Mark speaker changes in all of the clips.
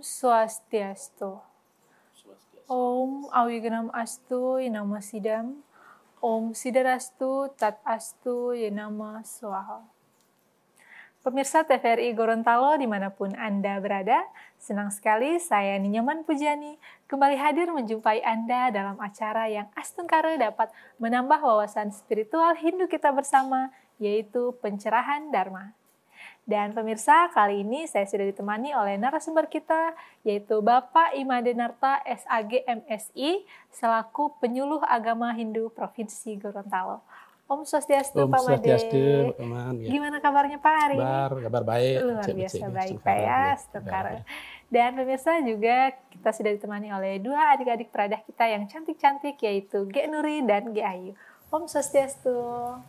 Speaker 1: Swastiastu. Om Awiganam Astu Yanama Sidam. Om Sidarastu Tat Astu Yanama Swaha. Pemirsa TVRI Gorontalo dimanapun Anda berada, senang sekali saya Ninyaman Pujani kembali hadir menjumpai Anda dalam acara yang astengkara dapat menambah wawasan spiritual Hindu kita bersama, yaitu pencerahan Dharma. Dan pemirsa, kali ini saya sudah ditemani oleh narasumber kita, yaitu Bapak Imadenarta SAG MSI, selaku penyuluh agama Hindu Provinsi Gorontalo. Om Swastiastu, Pak Made.
Speaker 2: Swastiastu, aman. Ya.
Speaker 1: Gimana kabarnya Pak hari ini?
Speaker 2: Kabar baik.
Speaker 1: Luar biasa baik Pak ya, astengkara. Dan pemirsa juga kita sudah ditemani oleh dua adik-adik peradah kita yang cantik-cantik, yaitu Ge Nuri dan Ge Ayu. Om Swastiastu.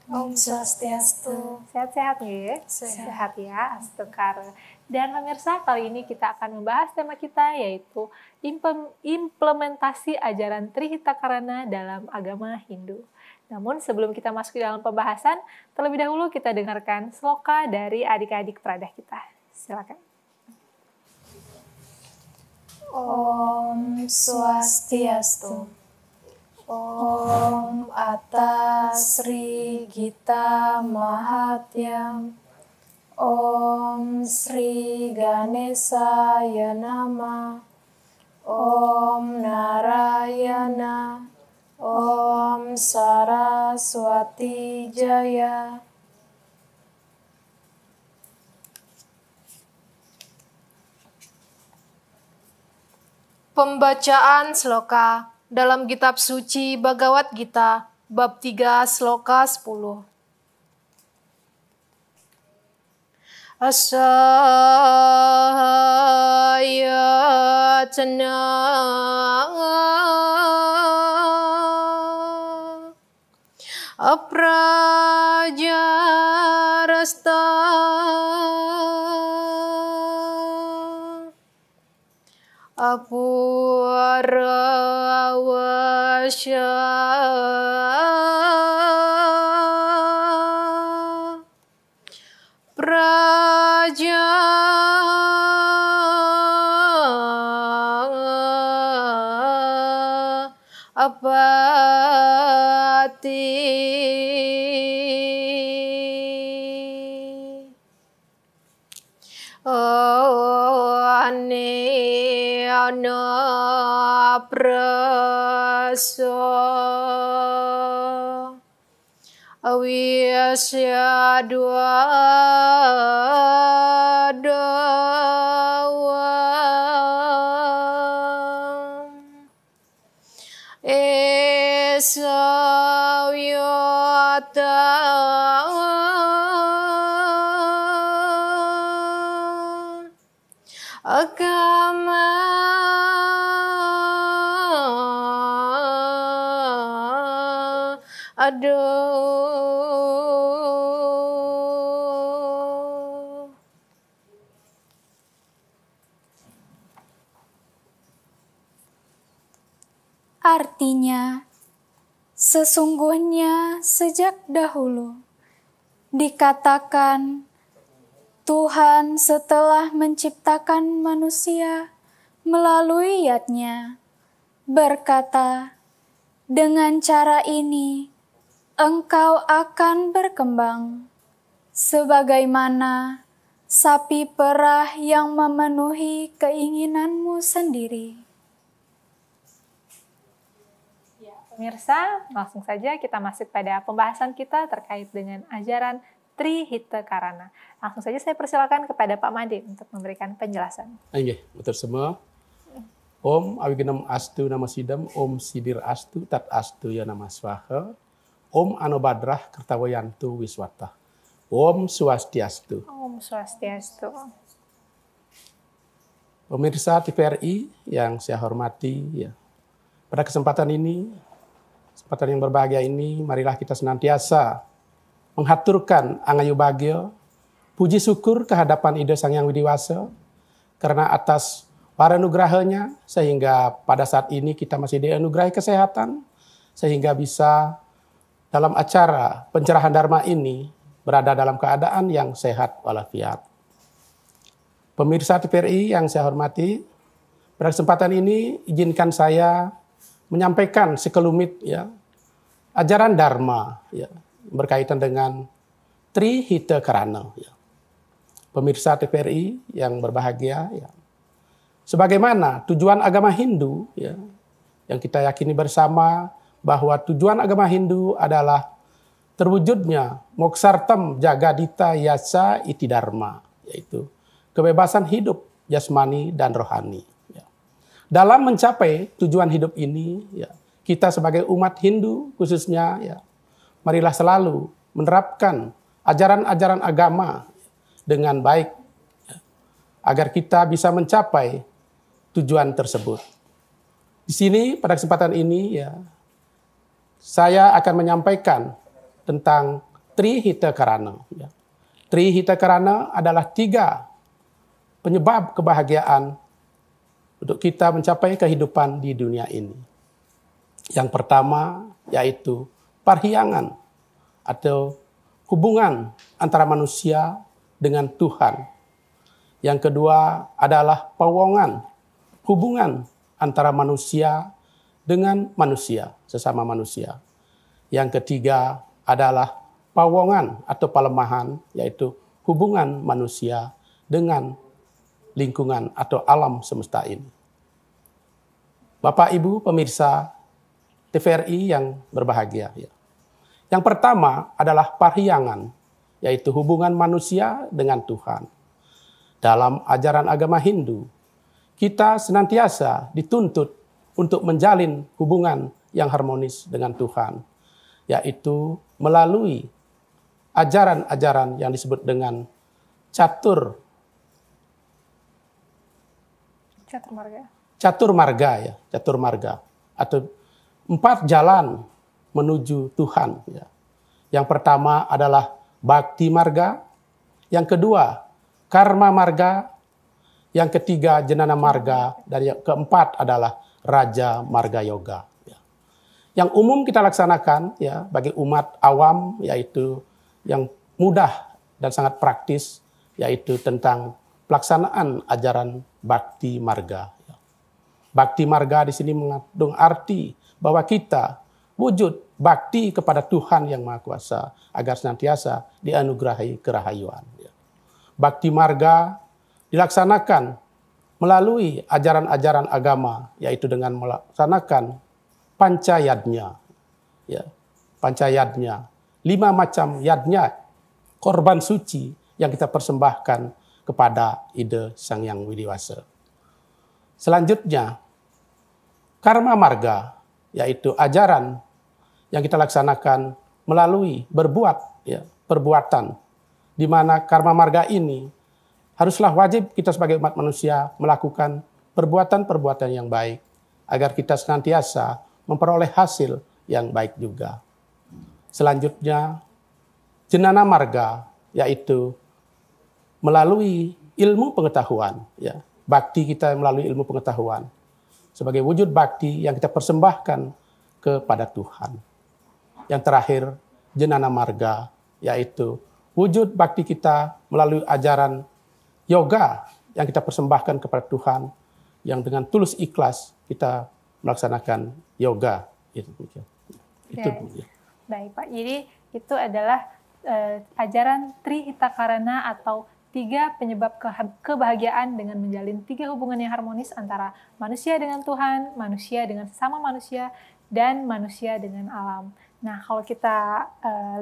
Speaker 3: Om Swastiastu.
Speaker 1: Sehat-sehat nggih? Sehat ya, astengkara. Dan pemirsa, kali ini kita akan membahas tema kita, yaitu implementasi ajaran Trihita-Karana dalam agama Hindu. Namun sebelum kita masuk ke dalam pembahasan, terlebih dahulu kita dengarkan sloka dari adik-adik peradah kita. Silakan.
Speaker 3: Om Swastiastu. Om Atas Sri Gita Mahatyam. Om Sri Ganesaya Nama. Om Narayana. Om Saraswati Jaya. Pembacaan sloka dalam kitab suci Bhagavad Gita, bab 3 sloka 10. Asayatana aprajarasta apurawasya praja apati ana praso awisya dua esawyata agama
Speaker 4: Artinya, sesungguhnya sejak dahulu dikatakan Tuhan setelah menciptakan manusia melalui yadnya berkata, dengan cara ini engkau akan berkembang sebagaimana sapi perah yang memenuhi keinginanmu sendiri.
Speaker 1: Pemirsa, langsung saja kita masuk pada pembahasan kita terkait dengan ajaran Trihita-Karana. Langsung saja saya persilakan kepada Pak Made untuk memberikan penjelasan.
Speaker 2: Oke, betul semua. Om Awiganam Astu Nama Sidam, Om Sidir Astu Tat Astu Yanama Swaha, Om Anobadrah Kertawayantu Wiswata, Om Swastiastu.
Speaker 1: Om Swastiastu.
Speaker 2: Pemirsa TVRI yang saya hormati, ya, pada kesempatan yang berbahagia ini, marilah kita senantiasa menghaturkan angayu bagyo, puji syukur kehadapan Ida Sang Hyang Widiwasa, karena atas paranugrahanya sehingga pada saat ini kita masih dianugerahi kesehatan, sehingga bisa dalam acara pencerahan Dharma ini berada dalam keadaan yang sehat walafiat. Pemirsa TVRI yang saya hormati, Pada kesempatan ini izinkan saya menyampaikan sekelumit ya ajaran Dharma ya berkaitan dengan Trihita Karana ya. Pemirsa TVRI yang berbahagia ya. Sebagaimana tujuan agama Hindu ya yang kita yakini bersama bahwa tujuan agama Hindu adalah terwujudnya moksartam jagadita yasa iti dharma, yaitu kebebasan hidup jasmani dan rohani. Ya. Dalam mencapai tujuan hidup ini, ya, kita sebagai umat Hindu khususnya, ya, marilah selalu menerapkan ajaran-ajaran agama dengan baik, ya, agar kita bisa mencapai tujuan tersebut. Di sini pada kesempatan ini, ya, saya akan menyampaikan tentang Trihita Karana. Ya. Trihita Karana adalah 3 penyebab kebahagiaan untuk kita mencapai kehidupan di dunia ini. Yang pertama yaitu parhiyangan atau hubungan antara manusia dengan Tuhan. Yang kedua adalah pawongan, hubungan antara manusia dengan manusia, sesama manusia. Yang ketiga adalah pawongan atau palemahan, yaitu hubungan manusia dengan lingkungan atau alam semesta ini. Bapak, Ibu, pemirsa TVRI yang berbahagia. Ya. Yang pertama adalah parhiyangan, yaitu hubungan manusia dengan Tuhan. Dalam ajaran agama Hindu, kita senantiasa dituntut untuk menjalin hubungan yang harmonis dengan Tuhan, yaitu melalui ajaran-ajaran yang disebut dengan catur marga atau 4 jalan menuju Tuhan. Ya. Yang pertama adalah Bhakti Marga, yang kedua Karma Marga, yang ketiga Jnana Marga, dan yang keempat adalah Raja Marga Yoga. Yang umum kita laksanakan ya bagi umat awam yaitu yang mudah dan sangat praktis yaitu tentang pelaksanaan ajaran Bhakti Marga. Bhakti Marga di sini mengandung arti bahwa kita wujud bakti kepada Tuhan yang Maha Kuasa agar senantiasa dianugerahi kerahayuan. Bhakti Marga dilaksanakan melalui ajaran-ajaran agama yaitu dengan melaksanakan Pancayadnya, ya, Pancayadnya, 5 macam yadnya, korban suci yang kita persembahkan kepada Ide Sang Yang Widiwasa. Selanjutnya, Karma Marga, yaitu ajaran yang kita laksanakan melalui berbuat, ya, perbuatan, di mana Karma Marga ini haruslah wajib kita sebagai umat manusia melakukan perbuatan-perbuatan yang baik agar kita senantiasa memperoleh hasil yang baik juga. Selanjutnya, Jnana Marga, yaitu melalui ilmu pengetahuan. Ya. Bakti kita melalui ilmu pengetahuan. Sebagai wujud bakti yang kita persembahkan kepada Tuhan. Yang terakhir, Jnana Marga, yaitu wujud bakti kita melalui ajaran yoga yang kita persembahkan kepada Tuhan. Yang dengan tulus ikhlas kita melaksanakan yoga. Itu.
Speaker 1: Baik Pak, jadi itu adalah ajaran Trihita Karana atau 3 penyebab kebahagiaan dengan menjalin 3 hubungan yang harmonis antara manusia dengan Tuhan, manusia dengan sesama manusia, dan manusia dengan alam. Nah, kalau kita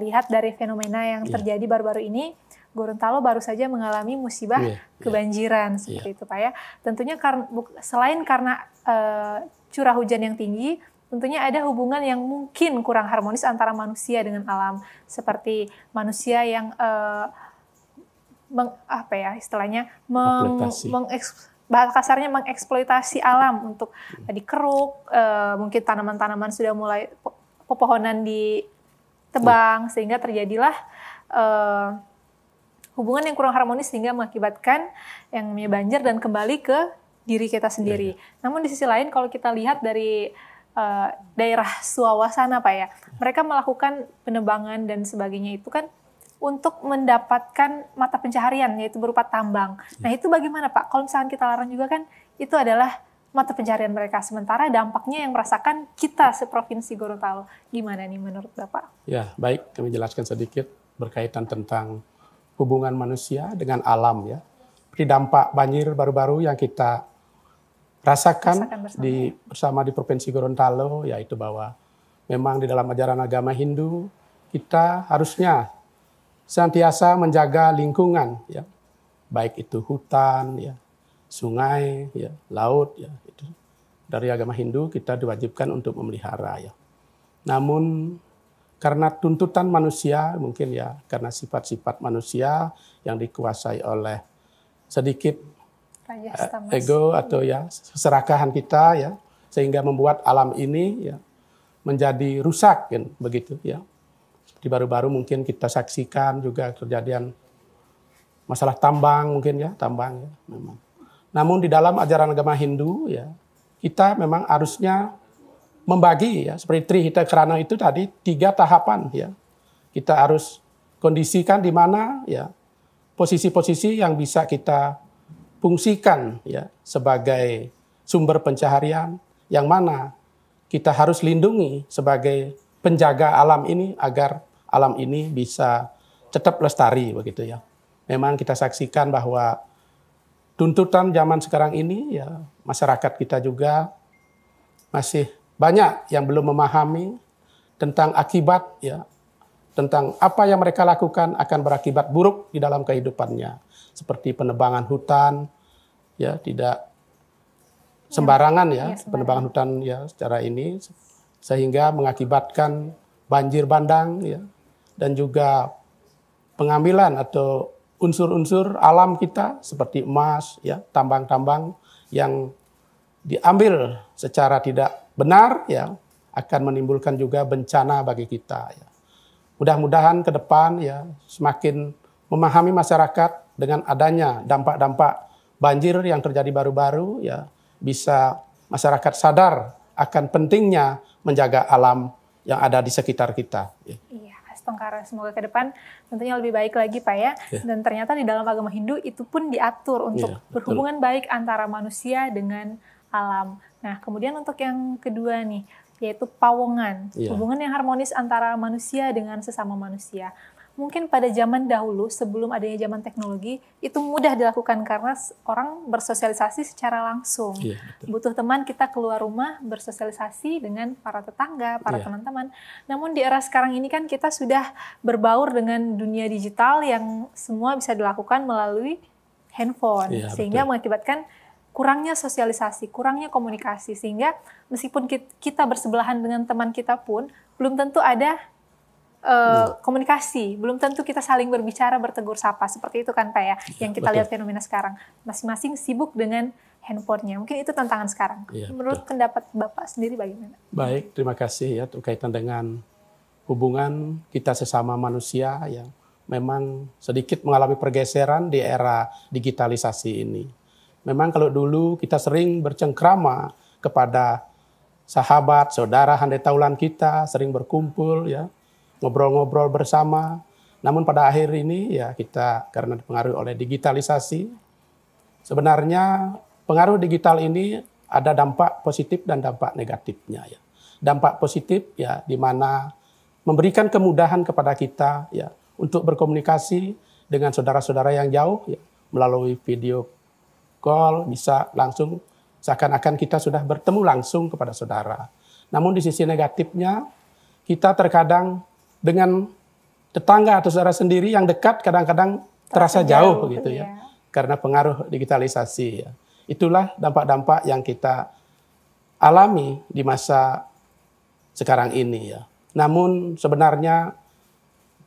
Speaker 1: lihat dari fenomena yang terjadi baru-baru ini, Gorontalo baru saja mengalami musibah kebanjiran seperti itu Pak ya. Tentunya selain karena curah hujan yang tinggi, tentunya ada hubungan yang mungkin kurang harmonis antara manusia dengan alam, seperti manusia yang kasarnya mengeksploitasi alam untuk dikeruk, mungkin tanaman-tanaman sudah mulai pepohonan ditebang sehingga terjadilah hubungan yang kurang harmonis sehingga mengakibatkan yang namanya banjir dan kembali ke diri kita sendiri. Namun di sisi lain kalau kita lihat dari daerah Suawasana Pak ya, mereka melakukan penebangan dan sebagainya itu kan untuk mendapatkan mata pencaharian yaitu berupa tambang. Nah itu bagaimana Pak? Kalau misalkan kita larang juga kan itu adalah mata pencarian mereka. Sementara dampaknya yang merasakan kita seprovinsi Gorontalo. Gimana nih menurut Bapak?
Speaker 2: Ya, baik, kami jelaskan sedikit berkaitan tentang hubungan manusia dengan alam ya. Seperti dampak banjir baru-baru yang kita rasakan bersama di Provinsi Gorontalo, yaitu bahwa memang di dalam ajaran agama Hindu kita harusnya senantiasa menjaga lingkungan ya, baik itu hutan ya, sungai ya, laut ya, itu dari agama Hindu kita diwajibkan untuk memelihara ya. Namun karena tuntutan manusia mungkin ya, karena sifat-sifat manusia yang dikuasai oleh sedikit ego atau ya keserakahan kita ya, sehingga membuat alam ini ya menjadi rusak kan, begitu ya. Seperti baru-baru mungkin kita saksikan juga kejadian masalah tambang mungkin ya, tambang ya memang. Namun di dalam ajaran agama Hindu ya, kita memang harusnya membagi ya, seperti Trihita Karana itu tadi 3 tahapan ya. Kita harus kondisikan di mana ya posisi-posisi yang bisa kita fungsikan ya sebagai sumber pencaharian, yang mana kita harus lindungi sebagai penjaga alam ini agar alam ini bisa tetap lestari begitu ya. Memang kita saksikan bahwa tuntutan zaman sekarang ini ya, masyarakat kita juga masih banyak yang belum memahami tentang akibat ya, tentang apa yang mereka lakukan akan berakibat buruk di dalam kehidupannya, seperti penebangan hutan ya, tidak sembarangan ya, penebangan hutan ya secara ini sehingga mengakibatkan banjir bandang ya, dan juga pengambilan atau unsur-unsur alam kita seperti emas ya, tambang-tambang yang diambil secara tidak benar ya, akan menimbulkan juga bencana bagi kita ya. Mudah-mudahan ke depan ya semakin memahami masyarakat dengan adanya dampak-dampak banjir yang terjadi baru-baru ya, bisa masyarakat sadar akan pentingnya menjaga alam yang ada di sekitar kita.
Speaker 1: Iya, Astongkara. Semoga ke depan tentunya lebih baik lagi Pak ya. Dan ternyata di dalam agama Hindu itu pun diatur untuk berhubungan baik antara manusia dengan alam. Nah, kemudian untuk yang kedua nih, yaitu pawongan. Hubungan yang harmonis antara manusia dengan sesama manusia. Mungkin pada zaman dahulu sebelum adanya zaman teknologi itu mudah dilakukan karena orang bersosialisasi secara langsung. Butuh teman, kita keluar rumah bersosialisasi dengan para tetangga, para teman-teman. Namun di era sekarang ini kan kita sudah berbaur dengan dunia digital yang semua bisa dilakukan melalui handphone, sehingga mengakibatkan kurangnya sosialisasi, kurangnya komunikasi, sehingga meskipun kita bersebelahan dengan teman kita pun belum tentu ada komunikasi, belum tentu kita saling berbicara, bertegur sapa, seperti itu kan Pak ya, yang kita lihat fenomena sekarang. Masing-masing sibuk dengan handphonenya, mungkin itu tantangan sekarang. Menurut pendapat Bapak sendiri bagaimana?
Speaker 2: Baik, terima kasih ya, berkaitan dengan hubungan kita sesama manusia yang memang sedikit mengalami pergeseran di era digitalisasi ini. Memang kalau dulu kita sering bercengkrama kepada sahabat, saudara, handai taulan kita, sering berkumpul ya, ngobrol-ngobrol bersama. Namun pada akhir ini ya kita karena dipengaruhi oleh digitalisasi, sebenarnya pengaruh digital ini ada dampak positif dan dampak negatifnya ya. Dampak positif ya di mana memberikan kemudahan kepada kita ya untuk berkomunikasi dengan saudara-saudara yang jauh ya, melalui video call bisa langsung seakan-akan kita sudah bertemu langsung kepada saudara. Namun di sisi negatifnya kita terkadang dengan tetangga atau saudara sendiri yang dekat kadang-kadang terasa jauh gitu ya. Karena pengaruh digitalisasi ya. Itulah dampak-dampak yang kita alami di masa sekarang ini ya. Namun sebenarnya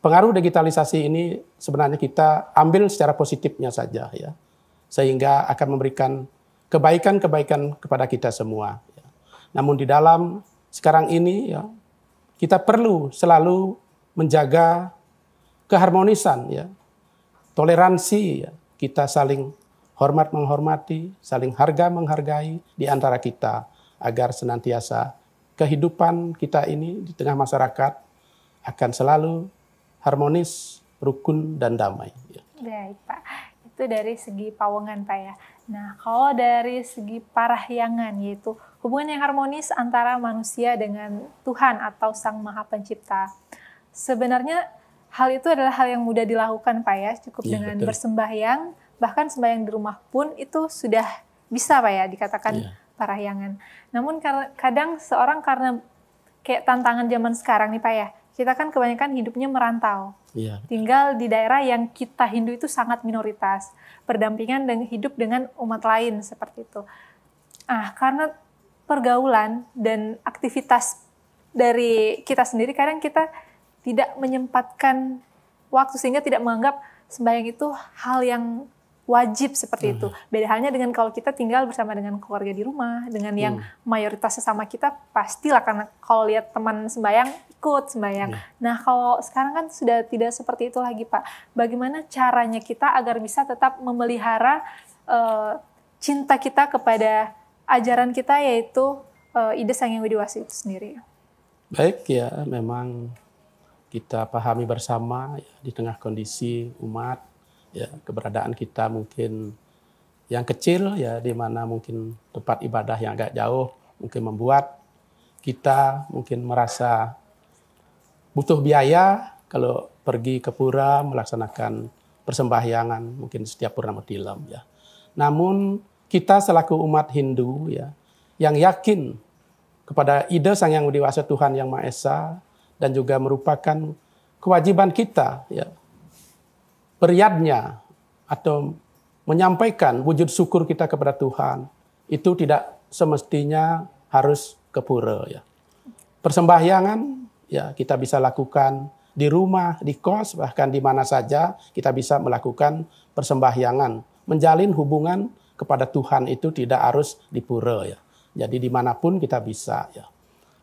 Speaker 2: pengaruh digitalisasi ini sebenarnya kita ambil secara positifnya saja ya. Sehingga akan memberikan kebaikan-kebaikan kepada kita semua ya. Namun di dalam sekarang ini ya kita perlu selalu menjaga keharmonisan ya, toleransi ya, kita saling hormat menghormati, saling harga menghargai di antara kita agar senantiasa kehidupan kita ini di tengah masyarakat akan selalu harmonis, rukun dan damai. Ya.
Speaker 1: Baik Pak, Itu dari segi pawongan Pak ya. Nah, kalau dari segi parahyangan, yaitu hubungan yang harmonis antara manusia dengan Tuhan atau Sang Maha Pencipta. Sebenarnya hal itu adalah hal yang mudah dilakukan Pak ya, cukup dengan bersembahyang, bahkan sembahyang di rumah pun itu sudah bisa Pak ya dikatakan parahyangan. Namun kadang seorang karena kayak tantangan zaman sekarang nih Pak ya, kita kan kebanyakan hidupnya merantau. Tinggal di daerah yang kita Hindu itu sangat minoritas, berdampingan dengan hidup dengan umat lain seperti itu. Karena pergaulan dan aktivitas dari kita sendiri, kadang kita tidak menyempatkan waktu sehingga tidak menganggap sembahyang itu hal yang wajib seperti itu. Beda halnya dengan kalau kita tinggal bersama dengan keluarga di rumah, dengan yang mayoritas sesama kita, pastilah karena kalau lihat teman sembahyang, ikut sembahyang. Nah kalau sekarang kan sudah tidak seperti itu lagi Pak. Bagaimana caranya kita agar bisa tetap memelihara cinta kita kepada ajaran kita, yaitu ide Sang Hyang Widi Wasi itu sendiri?
Speaker 2: Baik ya, memang kita pahami bersama ya, di tengah kondisi umat, ya, keberadaan kita mungkin yang kecil ya, di mana mungkin tempat ibadah yang agak jauh mungkin membuat kita mungkin merasa butuh biaya kalau pergi ke pura melaksanakan persembahyangan mungkin setiap purnama tilam ya. Namun kita selaku umat Hindu ya, yang yakin kepada ide Sang Hyang Widi Wasi Tuhan Yang Maha Esa, dan juga merupakan kewajiban kita ya, beriadnya atau menyampaikan wujud syukur kita kepada Tuhan itu tidak semestinya harus ke pura ya. Persembahyangan ya kita bisa lakukan di rumah, di kos, bahkan di mana saja kita bisa melakukan persembahyangan. Menjalin hubungan kepada Tuhan itu tidak harus di pura ya. Jadi dimanapun kita bisa ya.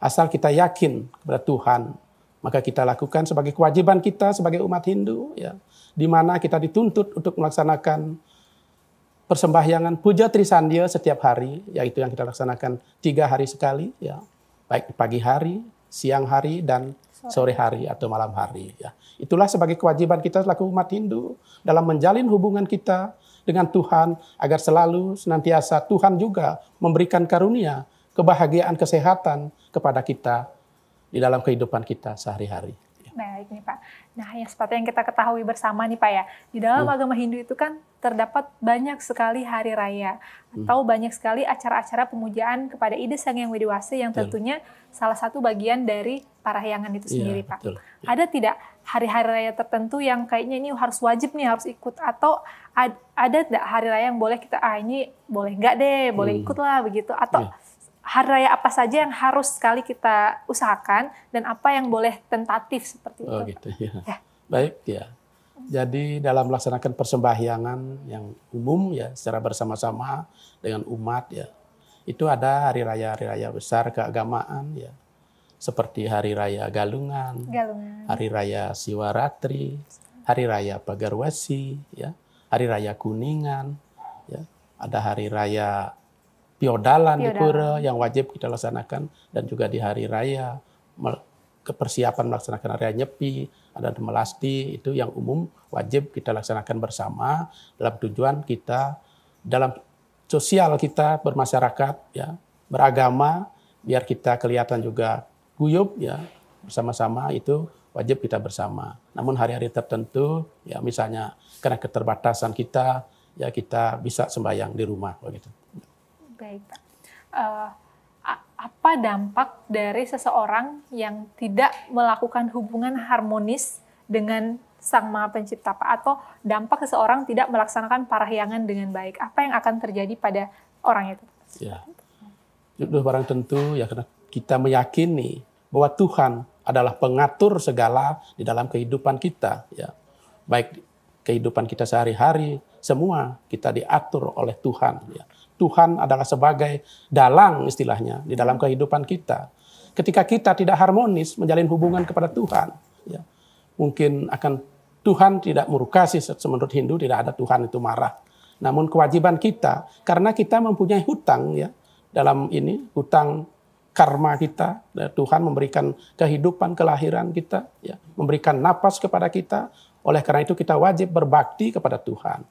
Speaker 2: Asal kita yakin kepada Tuhan, maka kita lakukan sebagai kewajiban kita sebagai umat Hindu ya, di mana kita dituntut untuk melaksanakan persembahyangan puja Trisandya setiap hari, yaitu yang kita laksanakan 3 hari sekali ya, baik pagi hari, siang hari, dan sore hari atau malam hari ya. Itulah sebagai kewajiban kita selaku umat Hindu dalam menjalin hubungan kita dengan Tuhan, agar selalu senantiasa Tuhan juga memberikan karunia, kebahagiaan, kesehatan kepada kita di dalam kehidupan kita sehari-hari.
Speaker 1: Baik nih Pak. Nah yang seperti yang kita ketahui bersama nih Pak ya, di dalam agama Hindu itu kan terdapat banyak sekali hari raya atau banyak sekali acara-acara pemujaan kepada ide Sang Hyang Widi Wasi yang tentunya salah satu bagian dari parahyangan itu sendiri Pak. Betul. Ada tidak hari-hari raya tertentu yang kayaknya ini harus wajib nih, harus ikut, atau ada tidak hari raya yang boleh kita ini boleh enggak deh, boleh ikut lah begitu, atau hari raya apa saja yang harus sekali kita usahakan dan apa yang boleh tentatif seperti itu?
Speaker 2: Gitu ya. Baik ya. Jadi dalam melaksanakan persembahyangan yang umum ya secara bersama-sama dengan umat ya, itu ada hari raya besar keagamaan ya, seperti hari raya Galungan, hari raya Siwaratri, hari raya Pagarwasi ya, hari raya Kuningan ya, ada hari raya Piodalan di pura yang wajib kita laksanakan, dan juga di hari raya kepersiapan melaksanakan hari raya Nyepi, ada Melasti, itu yang umum wajib kita laksanakan bersama dalam tujuan kita dalam sosial kita bermasyarakat ya, beragama, biar kita kelihatan juga guyup ya, bersama-sama itu wajib kita bersama. Namun hari-hari tertentu ya, misalnya karena keterbatasan kita ya, kita bisa sembahyang di rumah begitu.
Speaker 1: Baik Pak. Apa dampak dari seseorang yang tidak melakukan hubungan harmonis dengan Sang Maha Pencipta Pak? Atau dampak seseorang tidak melaksanakan parahyangan dengan baik? Apa yang akan terjadi pada orang itu?
Speaker 2: Ya, itu barang tentu ya, karena kita meyakini bahwa Tuhan adalah pengatur segala di dalam kehidupan kita ya. Baik kehidupan kita sehari-hari, semua kita diatur oleh Tuhan ya. Tuhan adalah sebagai dalang istilahnya di dalam kehidupan kita. Ketika kita tidak harmonis menjalin hubungan kepada Tuhan, ya, mungkin akan Tuhan tidak murka sih, menurut Hindu tidak ada Tuhan itu marah. Namun kewajiban kita, karena kita mempunyai hutang ya, dalam ini hutang karma kita, Tuhan memberikan kehidupan kelahiran kita, ya, memberikan napas kepada kita. Oleh karena itu kita wajib berbakti kepada Tuhan.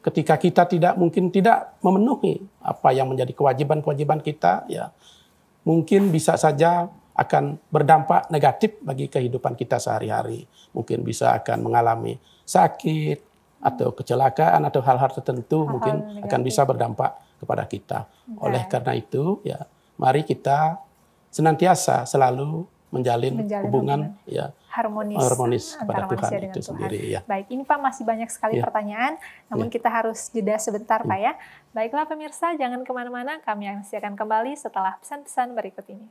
Speaker 2: ketika kita mungkin tidak memenuhi apa yang menjadi kewajiban-kewajiban kita, ya mungkin bisa saja akan berdampak negatif bagi kehidupan kita sehari-hari. Mungkin bisa akan mengalami sakit atau kecelakaan atau hal-hal tertentu mungkin
Speaker 1: negatif.
Speaker 2: akan bisa berdampak kepada kita. Oleh karena itu, ya mari kita senantiasa selalu menjalin hubungan ya harmonis kepada Tuhan itu sendiri. Ya.
Speaker 1: Baik, ini Pak masih banyak sekali pertanyaan, namun kita harus jeda sebentar Pak ya. Baiklah pemirsa, jangan kemana-mana, kami masih akan kembali setelah pesan-pesan berikut ini.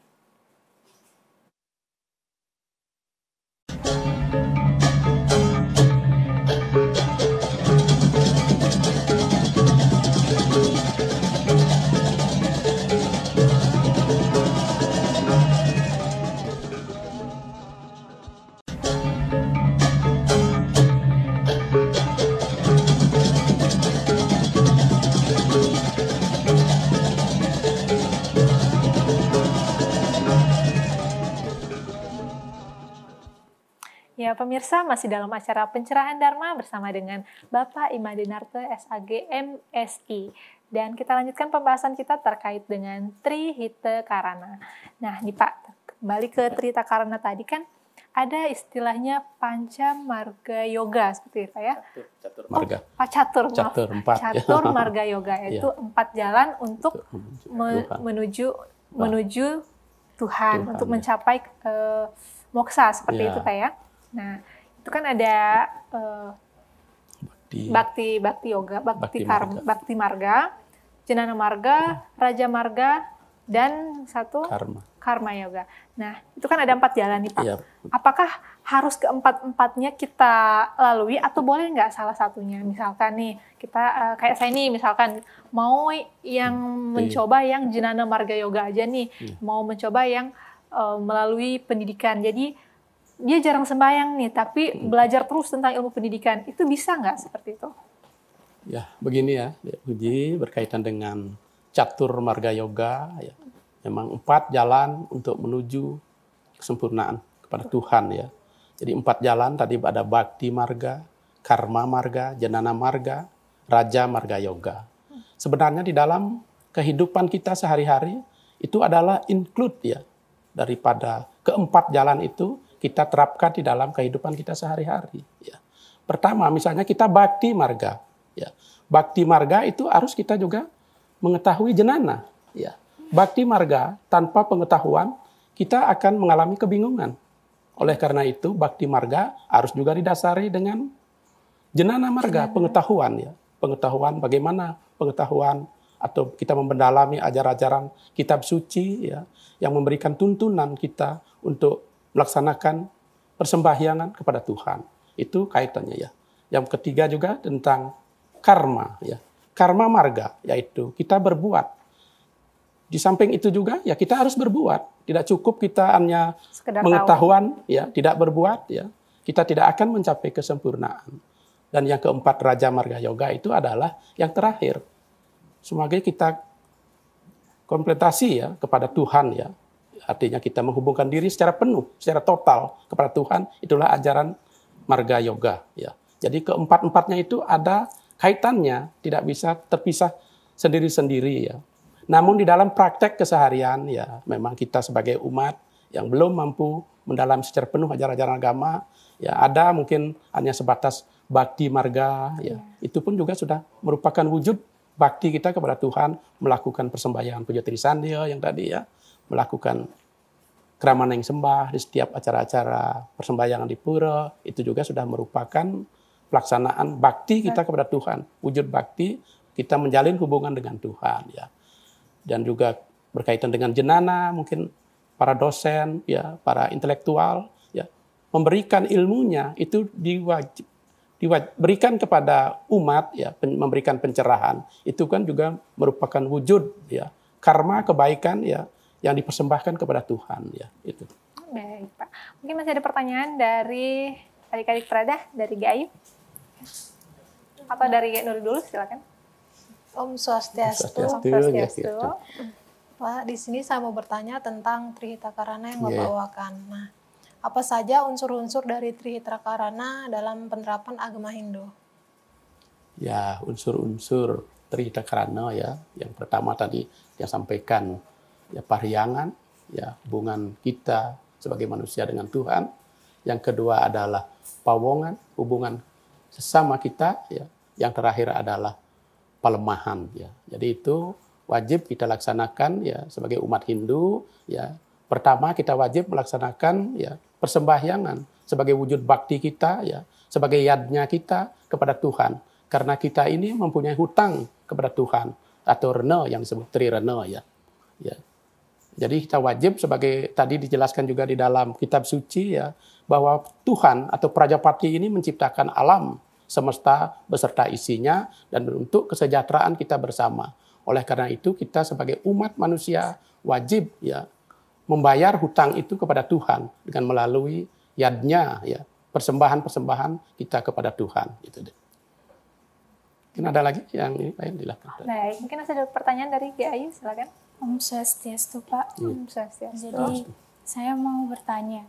Speaker 1: Ya, pemirsa masih dalam acara pencerahan Dharma bersama dengan Bapak Imadenarte SAG MSI. Dan kita lanjutkan pembahasan kita terkait dengan Trihita Karana. Nah, nih Pak, kembali ke Trihita Karana tadi kan ada istilahnya Panca Marga Yoga seperti itu Pak ya?
Speaker 2: Catur marga.
Speaker 1: Catur
Speaker 2: empat.
Speaker 1: Catur Marga Yoga itu 4 jalan untuk menuju Tuhan, untuk mencapai moksa seperti itu Pak ya. Nah, itu kan ada Bhakti Yoga, Bhakti Marga, Jnana Marga, Raja Marga, dan satu Karma Yoga. Nah, itu kan ada 4 jalan nih Pak. Ya. Apakah harus keempat-empatnya kita lalui atau boleh nggak salah satunya? Misalkan nih, kita kayak saya nih misalkan mau yang mencoba yang Jnana Marga Yoga aja nih, mau mencoba yang melalui pendidikan. Jadi dia jarang sembahyang nih, tapi belajar terus tentang ilmu pendidikan. Itu bisa nggak seperti itu?
Speaker 2: Ya, begini ya, Puji, berkaitan dengan Catur Marga Yoga, ya, memang 4 jalan untuk menuju kesempurnaan kepada Tuhan ya. Jadi 4 jalan tadi ada Bhakti Marga, Karma Marga, Jnana Marga, Raja Marga Yoga. Sebenarnya di dalam kehidupan kita sehari-hari itu adalah include ya daripada keempat jalan itu kita terapkan di dalam kehidupan kita sehari-hari. Ya. Pertama, misalnya kita Bhakti Marga. Ya. Bhakti Marga itu harus kita juga mengetahui jenana. Ya. Bhakti Marga tanpa pengetahuan kita akan mengalami kebingungan. Oleh karena itu, Bhakti Marga harus juga didasari dengan Jnana Marga, pengetahuan. Ya. Pengetahuan bagaimana pengetahuan atau kita mendalami ajaran-ajaran kitab suci ya, yang memberikan tuntunan kita untuk melaksanakan persembahyangan kepada Tuhan. Itu kaitannya ya. Yang ketiga juga tentang karma ya. Karma marga yaitu kita berbuat. Di samping itu juga ya kita harus berbuat. Tidak cukup kita hanya pengetahuan ya, tidak berbuat ya. Kita tidak akan mencapai kesempurnaan. Dan yang keempat Raja Marga Yoga itu adalah yang terakhir. Sebagai kita kompletasi ya kepada Tuhan ya. Artinya kita menghubungkan diri secara penuh, secara total kepada Tuhan. Itulah ajaran Marga Yoga. Ya. Jadi keempat-empatnya itu ada kaitannya, tidak bisa terpisah sendiri-sendiri. Ya. Namun di dalam praktek keseharian, ya memang kita sebagai umat yang belum mampu mendalami secara penuh ajaran-ajaran agama, ya ada mungkin hanya sebatas Bhakti Marga. Ya. Itu pun juga sudah merupakan wujud bakti kita kepada Tuhan, melakukan persembahyangan puja Trisandya yang tadi ya, melakukan keramana yang sembah di setiap acara-acara persembahyangan di pura, itu juga sudah merupakan pelaksanaan bakti kita kepada Tuhan. Wujud bakti, kita menjalin hubungan dengan Tuhan. Ya. Dan juga berkaitan dengan jenana, mungkin para dosen, ya, para intelektual, ya, memberikan ilmunya, itu diberikan kepada umat, ya, memberikan pencerahan. Itu kan juga merupakan wujud, ya, karma kebaikan, ya, yang dipersembahkan kepada Tuhan, ya itu.
Speaker 1: Baik Pak, mungkin masih ada pertanyaan dari adik-adik Trada, dari Gaib atau dari Nur dulu, silakan.
Speaker 3: Om Swastiastu.
Speaker 1: Om Swastiastu.
Speaker 3: Pak, di sini saya mau bertanya tentang Trihita Karana yang Bapak bawakan. Nah, apa saja unsur-unsur dari Trihita Karana dalam penerapan agama Hindu?
Speaker 2: Ya, unsur-unsur Trita Karana ya. Yang pertama tadi yang sampaikan ya pariangan, ya hubungan kita sebagai manusia dengan Tuhan. Yang kedua adalah pawongan, hubungan sesama kita ya. Yang terakhir adalah pelemahan ya. Jadi itu wajib kita laksanakan ya sebagai umat Hindu ya. Pertama kita wajib melaksanakan ya persembahyangan sebagai wujud bakti kita ya, sebagai yadnya kita kepada Tuhan. Karena kita ini mempunyai hutang kepada Tuhan atau rena yang disebut trirena ya. Ya. Jadi kita wajib sebagai tadi dijelaskan juga di dalam kitab suci ya bahwa Tuhan atau Prajapati ini menciptakan alam semesta beserta isinya dan untuk kesejahteraan kita bersama. Oleh karena itu kita sebagai umat manusia wajib ya membayar hutang itu kepada Tuhan dengan melalui yadnya ya persembahan-persembahan kita kepada Tuhan itu deh. Mungkin ada lagi yang ini lain dilakukan.
Speaker 1: Baik, mungkin ada pertanyaan dari Ki Ayu, silakan.
Speaker 4: Om Swastiastu, Pak.
Speaker 1: Om Swastiastu.
Speaker 4: Jadi saya mau bertanya,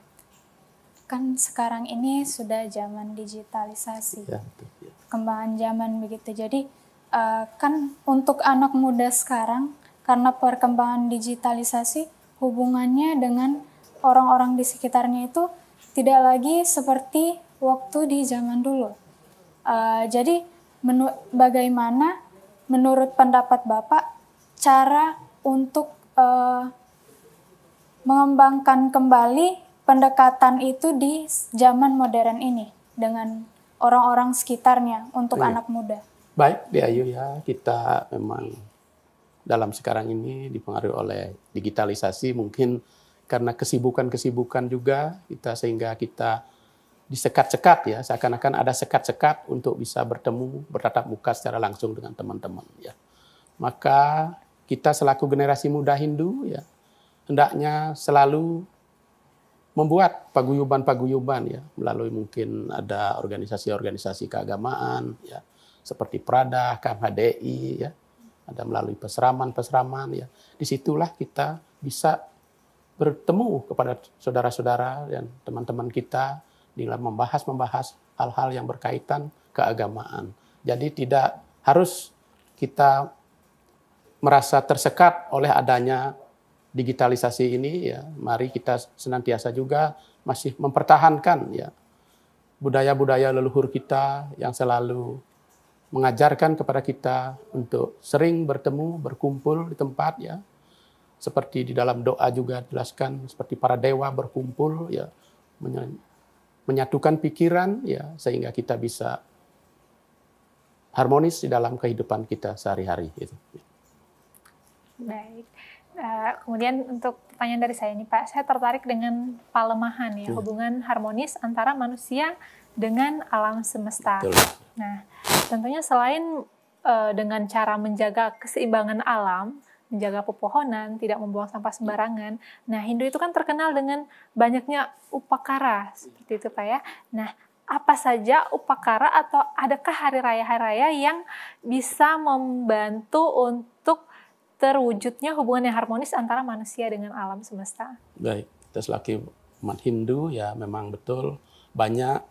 Speaker 4: kan sekarang ini sudah zaman digitalisasi,
Speaker 2: Ya, betul, ya.
Speaker 4: perkembangan zaman begitu. Jadi kan untuk anak muda sekarang, karena perkembangan digitalisasi, hubungannya dengan orang-orang di sekitarnya itu tidak lagi seperti waktu di zaman dulu. Jadi bagaimana menurut pendapat Bapak cara untuk mengembangkan kembali pendekatan itu di zaman modern ini dengan orang-orang sekitarnya untuk anak muda?
Speaker 2: Baik, Di Ayu ya, kita memang dalam sekarang ini dipengaruhi oleh digitalisasi mungkin karena kesibukan-kesibukan juga kita sehingga kita disekat-sekat ya, seakan-akan ada sekat-sekat untuk bisa bertemu, bertatap muka secara langsung dengan teman-teman ya. Maka kita selaku generasi muda Hindu ya, hendaknya selalu membuat paguyuban-paguyuban ya, melalui mungkin ada organisasi-organisasi keagamaan ya, seperti Prada, KMHDI ya, ada melalui peseraman-peseraman ya. Disitulah kita bisa bertemu kepada saudara-saudara dan teman-teman kita dalam membahas hal-hal yang berkaitan keagamaan. Jadi tidak harus kita merasa tersekat oleh adanya digitalisasi ini ya. Mari kita senantiasa juga masih mempertahankan ya budaya-budaya leluhur kita yang selalu mengajarkan kepada kita untuk sering bertemu, berkumpul di tempat ya. Seperti di dalam doa juga dijelaskan seperti para dewa berkumpul ya, menyatukan pikiran ya sehingga kita bisa harmonis di dalam kehidupan kita sehari-hari gitu.
Speaker 1: Baik. Kemudian untuk pertanyaan dari saya nih Pak, saya tertarik dengan palemahan ya, hubungan harmonis antara manusia dengan alam semesta.
Speaker 2: Betul.
Speaker 1: Nah, tentunya selain dengan cara menjaga keseimbangan alam, menjaga pepohonan, tidak membuang sampah sembarangan. Nah, Hindu itu kan terkenal dengan banyaknya upakara, seperti itu Pak ya. Nah, apa saja upakara atau adakah hari raya yang bisa membantu untuk terwujudnya hubungan yang harmonis antara manusia dengan alam semesta?
Speaker 2: Baik, kita selaku umat Hindu ya memang betul banyak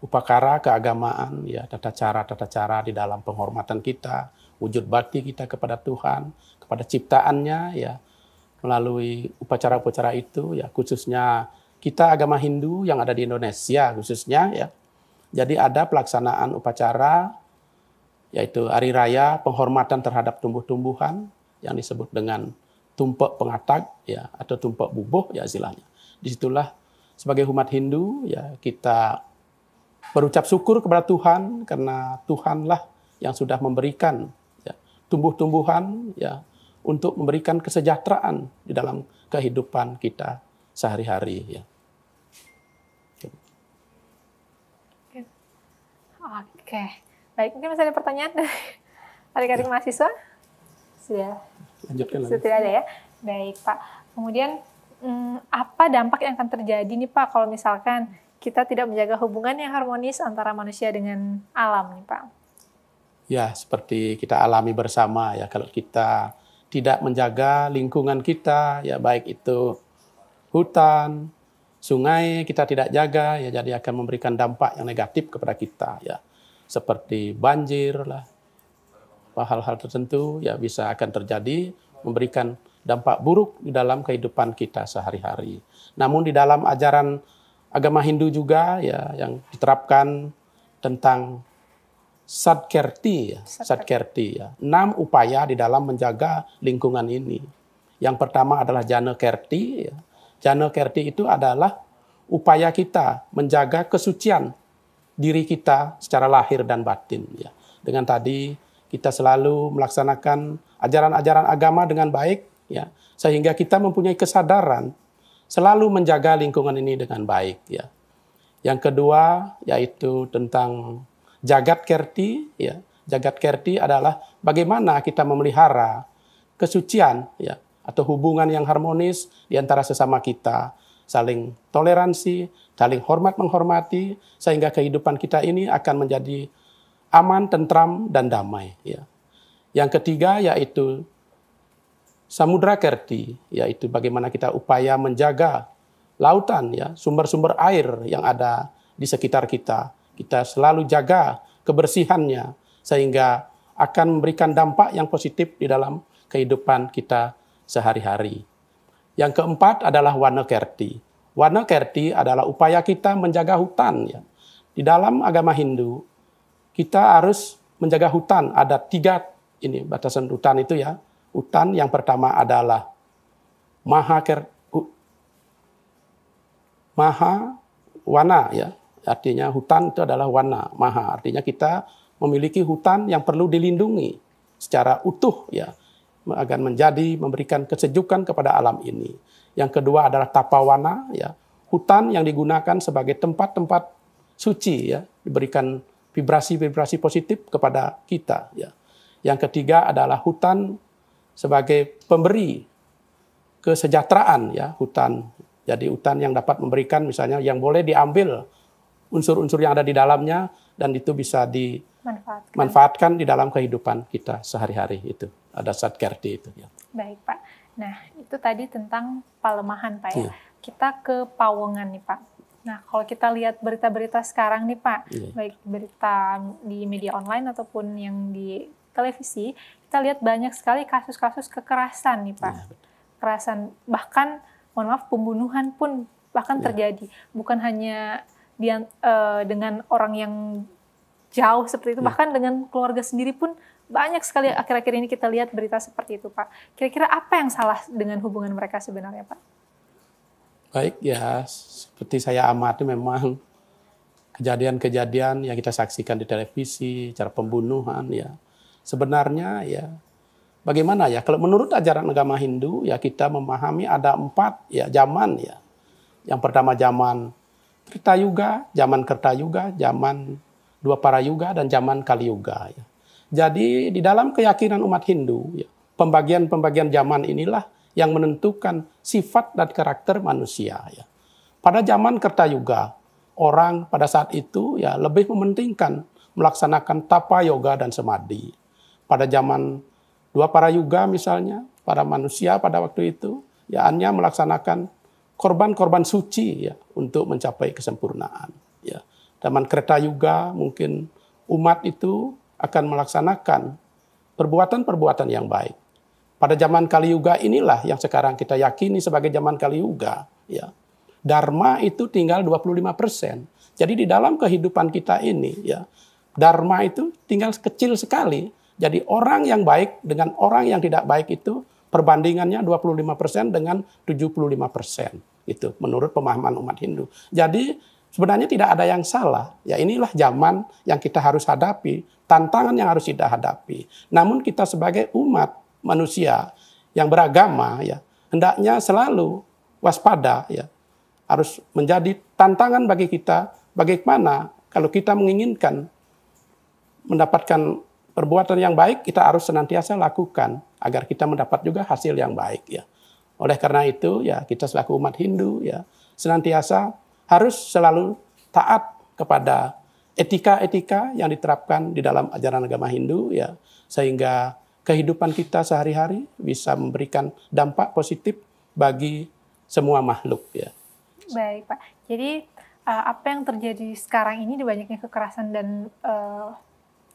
Speaker 2: upakara keagamaan ya, tata cara di dalam penghormatan kita, wujud bakti kita kepada Tuhan, kepada ciptaannya ya, melalui upacara-upacara itu ya, khususnya kita agama Hindu yang ada di Indonesia khususnya ya. Jadi ada pelaksanaan upacara yaitu hari raya penghormatan terhadap tumbuh-tumbuhan yang disebut dengan tumpek pengatag ya atau tumpek bubuh ya istilahnya. Disitulah sebagai umat Hindu ya kita berucap syukur kepada Tuhan karena Tuhanlah yang sudah memberikan ya, tumbuh-tumbuhan ya untuk memberikan kesejahteraan di dalam kehidupan kita sehari-hari ya.
Speaker 1: Oke, baik, mungkin masih ada pertanyaan dari adik-adik mahasiswa? Sudah.
Speaker 2: Lanjutkan lagi.
Speaker 1: Sudah ada ya. Baik Pak. Kemudian apa dampak yang akan terjadi nih Pak kalau misalkan kita tidak menjaga hubungan yang harmonis antara manusia dengan alam nih Pak?
Speaker 2: Ya, seperti kita alami bersama ya, kalau kita tidak menjaga lingkungan kita ya, baik itu hutan, sungai kita tidak jaga ya, jadi akan memberikan dampak yang negatif kepada kita ya. seperti banjir lah, hal-hal tertentu ya bisa akan terjadi, memberikan dampak buruk di dalam kehidupan kita sehari-hari. Namun di dalam ajaran agama Hindu juga ya yang diterapkan tentang Sadkerti ya. 6 upaya di dalam menjaga lingkungan ini. Yang pertama adalah Jana Kerti. Ya. Jana Kerti itu adalah upaya kita menjaga kesucian diri kita secara lahir dan batin. Ya. Dengan tadi kita selalu melaksanakan ajaran-ajaran agama dengan baik, ya, sehingga kita mempunyai kesadaran selalu menjaga lingkungan ini dengan baik. Ya. Yang kedua yaitu tentang Jagat Kerti, ya. Jagat Kerti adalah bagaimana kita memelihara kesucian, ya, atau hubungan yang harmonis di antara sesama kita, saling toleransi, saling hormat menghormati, sehingga kehidupan kita ini akan menjadi aman, tentram, dan damai. Ya. Yang ketiga yaitu Samudra Kerti, yaitu bagaimana kita upaya menjaga lautan, ya, sumber-sumber air yang ada di sekitar kita. Kita selalu jaga kebersihannya sehingga akan memberikan dampak yang positif di dalam kehidupan kita sehari-hari. Yang keempat adalah Wana Kerti. Wana Kerti adalah upaya kita menjaga hutan. Ya. Di dalam agama Hindu, kita harus menjaga hutan. Ada 3 ini batasan hutan itu ya. Hutan yang pertama adalah Maha Wana ya. Artinya hutan itu adalah wana, maha. Artinya kita memiliki hutan yang perlu dilindungi secara utuh ya, agar memberikan kesejukan kepada alam ini. Yang kedua adalah tapawana ya, hutan yang digunakan sebagai tempat-tempat suci ya, diberikan vibrasi-vibrasi positif kepada kita ya. Yang ketiga adalah hutan sebagai pemberi kesejahteraan ya, hutan. Jadi hutan yang dapat memberikan misalnya yang boleh diambil unsur-unsur yang ada di dalamnya dan itu bisa dimanfaatkan di dalam kehidupan kita sehari-hari. Itu ada Sadkerti itu ya.
Speaker 1: Baik Pak. Nah itu tadi tentang Palemahan Pak ya.
Speaker 2: Iya.
Speaker 1: Kita ke Pawongan nih Pak. Nah kalau kita lihat berita-berita sekarang nih Pak,
Speaker 2: Iya.
Speaker 1: baik berita di media online ataupun yang di televisi, kita lihat banyak sekali kasus-kasus kekerasan nih Pak.
Speaker 2: Iya.
Speaker 1: Kekerasan bahkan mohon maaf pembunuhan pun bahkan terjadi. Bukan hanya dengan orang yang jauh seperti itu, bahkan dengan keluarga sendiri pun banyak sekali akhir-akhir ini kita lihat berita seperti itu Pak. Kira-kira apa yang salah dengan hubungan mereka sebenarnya Pak?
Speaker 2: Baik ya, seperti saya amati memang kejadian-kejadian yang kita saksikan di televisi, cara pembunuhan ya. Sebenarnya ya bagaimana ya, kalau menurut ajaran agama Hindu ya kita memahami ada 4 ya zaman ya. Yang pertama zaman Trita Yuga, zaman Kerta Yuga, zaman Dwapara Yuga, dan zaman Kali Yuga. Ya. Jadi di dalam keyakinan umat Hindu, ya, pembagian-pembagian zaman inilah yang menentukan sifat dan karakter manusia. Ya. Pada zaman Kerta Yuga, orang pada saat itu ya lebih mementingkan melaksanakan tapa, yoga, dan samadhi. Pada zaman Dwapara Yuga misalnya, para manusia pada waktu itu ya hanya melaksanakan korban-korban suci ya untuk mencapai kesempurnaan ya. Zaman Kreta Yuga mungkin umat itu akan melaksanakan perbuatan-perbuatan yang baik. Pada zaman Kali Yuga inilah yang sekarang kita yakini sebagai zaman Kali Yuga ya. Dharma itu tinggal 25%. Jadi di dalam kehidupan kita ini ya, dharma itu tinggal kecil sekali. Jadi orang yang baik dengan orang yang tidak baik itu perbandingannya 25% dengan 75%. Itu menurut pemahaman umat Hindu. Jadi sebenarnya tidak ada yang salah. Ya inilah zaman yang kita harus hadapi, tantangan yang harus kita hadapi. Namun kita sebagai umat manusia yang beragama ya, hendaknya selalu waspada ya. Harus menjadi tantangan bagi kita bagaimana kalau kita menginginkan mendapatkan perbuatan yang baik, kita harus senantiasa lakukan agar kita mendapat juga hasil yang baik ya. Oleh karena itu ya kita selaku umat Hindu ya senantiasa harus selalu taat kepada etika-etika yang diterapkan di dalam ajaran agama Hindu ya, sehingga kehidupan kita sehari-hari bisa memberikan dampak positif bagi semua makhluk ya.
Speaker 1: Baik Pak. Jadi apa yang terjadi sekarang ini di banyaknya kekerasan dan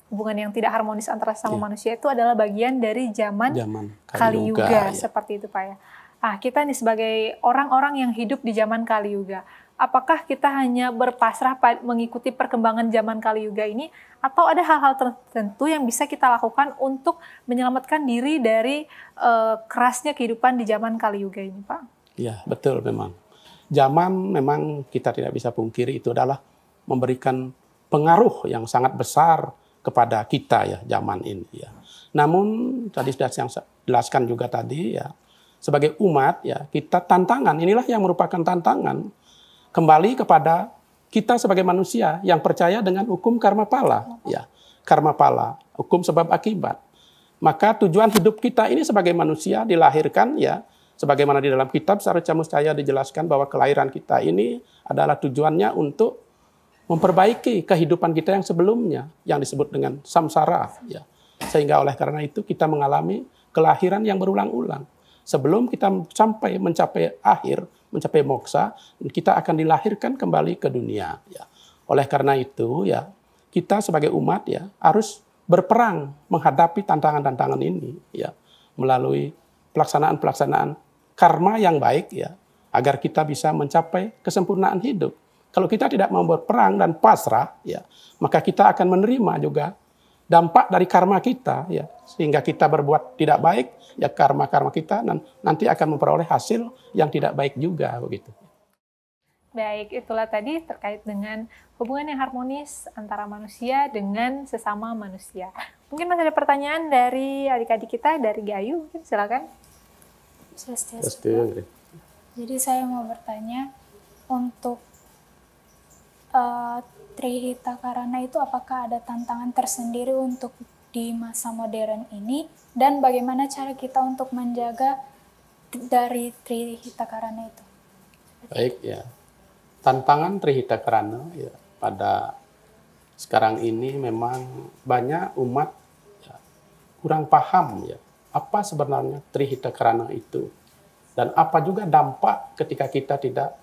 Speaker 1: hubungan yang tidak harmonis antara sama manusia itu adalah bagian dari zaman Kali Yuga, seperti itu Pak ya. Kita nih sebagai orang-orang yang hidup di zaman Kali Yuga, apakah kita hanya berpasrah mengikuti perkembangan zaman Kali Yuga ini, atau ada hal-hal tertentu yang bisa kita lakukan untuk menyelamatkan diri dari kerasnya kehidupan di zaman Kali Yuga ini Pak?
Speaker 2: Ya, betul memang. Zaman memang kita tidak bisa pungkiri itu adalah memberikan pengaruh yang sangat besar kepada kita ya zaman ini ya. Namun tadi sudah yang saya jelaskan juga tadi ya, sebagai umat ya kita tantangan, inilah yang merupakan tantangan kembali kepada kita sebagai manusia yang percaya dengan hukum karma pala ya. Karma pala, hukum sebab akibat. Maka tujuan hidup kita ini sebagai manusia dilahirkan ya, sebagaimana di dalam kitab Sarica Muscaya dijelaskan bahwa kelahiran kita ini adalah tujuannya untuk memperbaiki kehidupan kita yang sebelumnya, yang disebut dengan samsara. Ya. Sehingga oleh karena itu kita mengalami kelahiran yang berulang-ulang. Sebelum kita mencapai akhir, mencapai moksa, kita akan dilahirkan kembali ke dunia. Ya. Oleh karena itu, ya kita sebagai umat ya harus berperang menghadapi tantangan-tantangan ini, ya melalui pelaksanaan karma yang baik ya, agar kita bisa mencapai kesempurnaan hidup. Kalau kita tidak mau berperang dan pasrah ya, maka kita akan menerima juga dampak dari karma kita ya, sehingga kita berbuat tidak baik ya, karma-karma kita dan nanti akan memperoleh hasil yang tidak baik juga begitu.
Speaker 1: Baik, itulah tadi terkait dengan hubungan yang harmonis antara manusia dengan sesama manusia. Mungkin masih ada pertanyaan dari adik-adik kita, dari Gayu, mungkin silakan.
Speaker 4: Swastiastu. Jadi saya mau bertanya, untuk Trihita Karana itu apakah ada tantangan tersendiri untuk di masa modern ini, dan bagaimana cara kita untuk menjaga dari Trihita Karana itu?
Speaker 2: Baik ya, tantangan Trihita Karana ya, pada sekarang ini memang banyak umat ya, kurang paham ya, apa sebenarnya Trihita Karana itu, dan apa juga dampak ketika kita tidak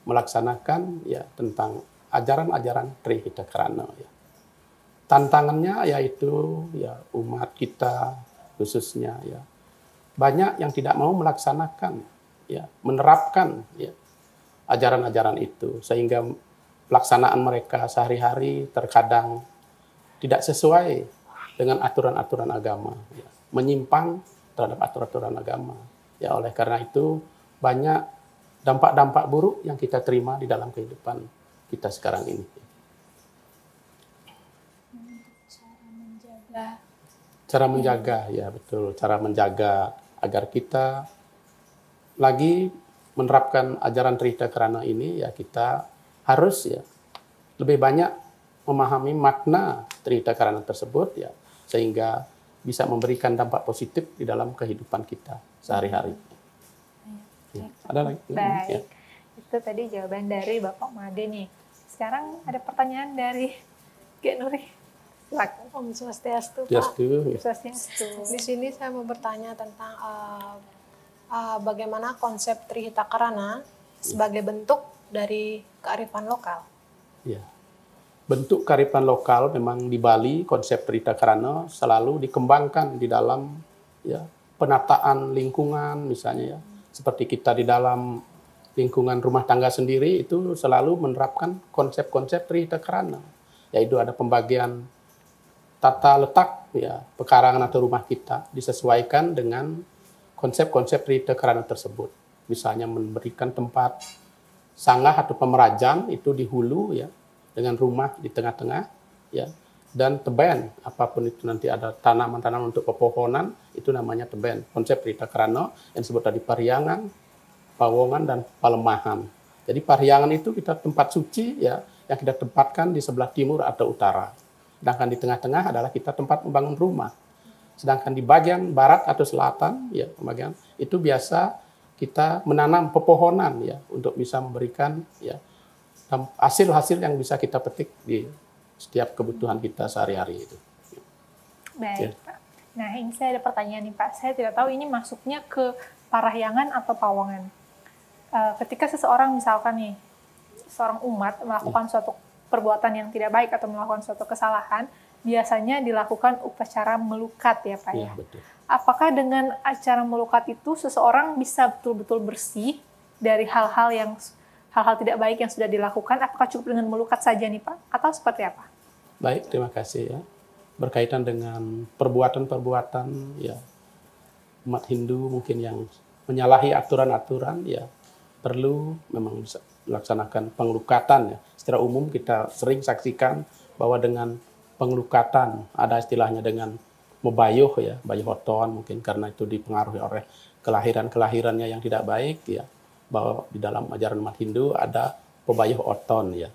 Speaker 2: melaksanakan ya tentang ajaran-ajaran Trihita Karana ya. Tantangannya yaitu ya umat kita khususnya ya banyak yang tidak mau melaksanakan ya, menerapkan ya ajaran-ajaran itu, sehingga pelaksanaan mereka sehari-hari terkadang tidak sesuai dengan aturan-aturan agama ya, menyimpang terhadap aturan-aturan agama. Ya, oleh karena itu banyak dampak-dampak buruk yang kita terima di dalam kehidupan kita sekarang ini. Cara menjaga, ya betul. Cara menjaga agar kita lagi menerapkan ajaran Trihita Karana ini, ya kita harus ya lebih banyak memahami makna Trihita Karana tersebut ya, sehingga bisa memberikan dampak positif di dalam kehidupan kita sehari-hari. Ya, ada lagi?
Speaker 1: Baik,
Speaker 2: ya.
Speaker 1: Itu tadi jawaban dari Bapak Made nih. Sekarang ada pertanyaan dari Kak Nuri.
Speaker 3: Om Swastiastu, Pak.
Speaker 1: Swastiastu.
Speaker 3: Di sini saya mau bertanya tentang bagaimana konsep Trihita Karana sebagai bentuk dari kearifan lokal.
Speaker 2: Ya. Bentuk kearifan lokal memang di Bali, konsep Trihita Karana selalu dikembangkan di dalam ya penataan lingkungan misalnya ya. Seperti kita di dalam lingkungan rumah tangga sendiri itu selalu menerapkan konsep-konsep Trihita Karana. Yaitu ada pembagian tata letak ya pekarangan atau rumah kita disesuaikan dengan konsep-konsep Trihita Karana tersebut. Misalnya memberikan tempat sanggah atau pemerajan itu di hulu ya, dengan rumah di tengah-tengah ya, dan teben apapun itu, nanti ada tanaman-tanaman untuk pepohonan itu namanya teben. Konsep Trihita Karana yang disebut tadi Pariangan, Pawongan, dan Palemahan. Jadi Pariangan itu kita tempat suci ya yang kita tempatkan di sebelah timur atau utara. Sedangkan di tengah-tengah adalah kita tempat membangun rumah. Sedangkan di bagian barat atau selatan ya bagian itu biasa kita menanam pepohonan ya untuk bisa memberikan ya hasil-hasil yang bisa kita petik di setiap kebutuhan kita sehari-hari itu.
Speaker 1: Baik, ya. Pak. Nah, ini saya ada pertanyaan nih, Pak. Saya tidak tahu ini masuknya ke Parahyangan atau Pawongan. Ketika seseorang misalkan nih seorang umat melakukan suatu perbuatan yang tidak baik atau melakukan suatu kesalahan, biasanya dilakukan upacara melukat ya Pak ya.
Speaker 2: Betul.
Speaker 1: Apakah dengan acara melukat itu seseorang bisa betul-betul bersih dari hal-hal tidak baik yang sudah dilakukan? Apakah cukup dengan melukat saja nih Pak? Atau seperti apa?
Speaker 2: Baik, terima kasih ya. Berkaitan dengan perbuatan-perbuatan ya umat Hindu mungkin yang menyalahi aturan-aturan ya perlu memang bisa melaksanakan pengelukatan ya. Secara umum kita sering saksikan bahwa dengan pengelukatan ada istilahnya dengan mebayuh ya, bayuhoton mungkin karena itu dipengaruhi oleh kelahiran-kelahirannya yang tidak baik ya, bahwa di dalam ajaran umat Hindu ada pebayuh oton ya.